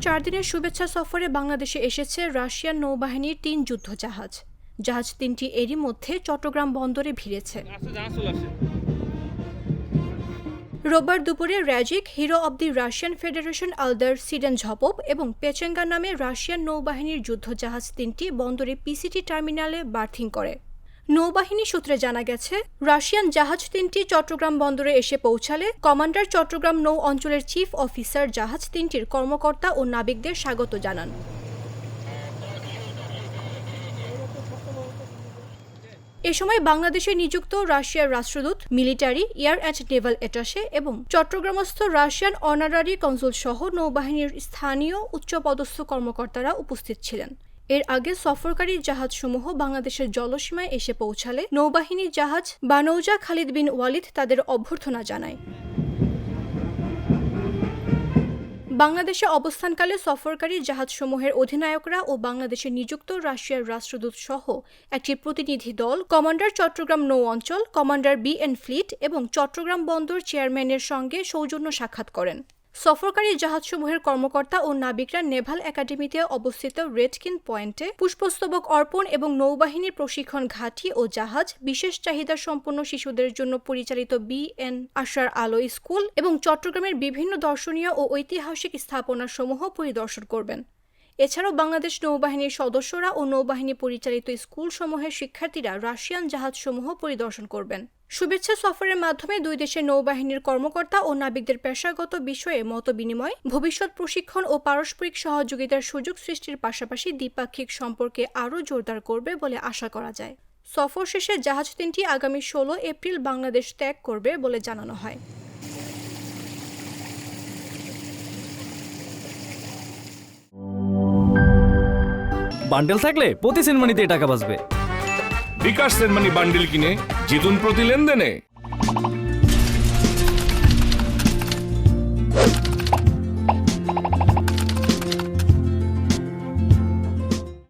4 দিনের শুভেচ্ছা সফরে বাংলাদেশে এসেছে রাশিয়ান নৌবাহিনীর 3 যুদ্ধজাহাজ। জাহাজ 3টি এরই মধ্যে চট্টগ্রাম বন্দরে ভিড়েছে। রোববার দুপুরে র্যাজিক, hero of the Russian Federation Aldar Tsydenzhapov এবং পেচেঙ্গা নামে রাশিয়ান নৌবাহিনীর যুদ্ধজাহাজ 3টি বন্দরে পিসিটি টার্মিনালে বার্থিং করে। নৌবাহিনী সূত্রে জানা গেছে, রাশিয়ান জাহাজ 3টি চট্টগ্রাম বন্দরে এসে পৌঁছালে কমান্ডার চট্টগ্রাম নৌ অঞ্চলের চিফ অফিসার জাহাজ 3টির কর্মকর্তা ও নাবিকদের স্বাগত জানান। এ সময় বাংলাদেশে নিযুক্ত রাশিয়ার রাষ্ট্রদূত, military, air and Naval attaché এবং চট্টগ্রামস্থ রাশিয়ান অনারারি কনসুল সহ নৌবাহিনীর স্থানীয় উচ্চপদস্থ কর্মকর্তারা উপস্থিত ছিলেন। এর আগে সফরকারী জাহাজসমূহ বাংলাদেশের জলসীমায় এসে পৌঁছালে নৌবাহিনী জাহাজ বানৌজা খালিদ বিন ওয়ালিদ তাদের অভ্যর্থনা জানায়। বাংলাদেশে অবস্থানকালে সফরকারী জাহাজসমূহের অধিনায়করা ও বাংলাদেশে নিযুক্ত রাশিয়ার রাষ্ট্রদূত সহ একটি প্রতিনিধি দল কমান্ডার চট্টগ্রাম নৌ অঞ্চল, কমান্ডার বিএন ফ্লিট এবং চট্টগ্রাম বন্দর চেয়ারম্যানের সঙ্গে সৌজন্য সাক্ষাৎ করেন। সফরকারী জাহাজসমূহের কর্মকর্তা ও নাবিকরা নেভাল একাডেমিতে অবস্থিত রেডকিন পয়েন্টে পুষ্পস্তবক অর্পণ এবং নৌবাহিনীর প্রশিক্ষণ ঘাঁটি ও জাহাজ, বিশেষ চাহিদা সম্পন্ন শিশুদের জন্য পরিচালিত বিএন আশার আলো স্কুল এবং চট্টগ্রামের বিভিন্ন দর্শনীয় ও ঐতিহাসিক স্থাপনাসমূহ পরিদর্শন করবেন। এছাড়াও বাংলাদেশ নৌবাহিনীর সদস্যরা ও নৌবাহিনী পরিচালিত স্কুলসমূহের শিক্ষার্থীরা রাশিয়ান জাহাজসমূহ পরিদর্শন করবেন। শুভেচ্ছা সফরের মাধ্যমে দুই দেশের নৌবাহিনীর কর্মকর্তা ও নাবিকদের পেশাগত বিষয়ে মতবিনিময়, ভবিষ্যৎ প্রশিক্ষণ ও পারস্পরিক সহযোগিতার সুযোগ সৃষ্টির পাশাপাশি দ্বিপাক্ষিক সম্পর্কে আরও জোরদার করবে বলে আশা করা যায়। সফর শেষে জাহাজ 3টি আগামী 16 এপ্রিল বাংলাদেশ ত্যাগ করবে বলে জানানো হয়। বান্ডেল থাকলে প্রতি সেনমানিতে টাকা বাঁচবে। বিকাশ সেনমানি বান্ডেল কিনে জিতুন প্রতি লেনদেনে।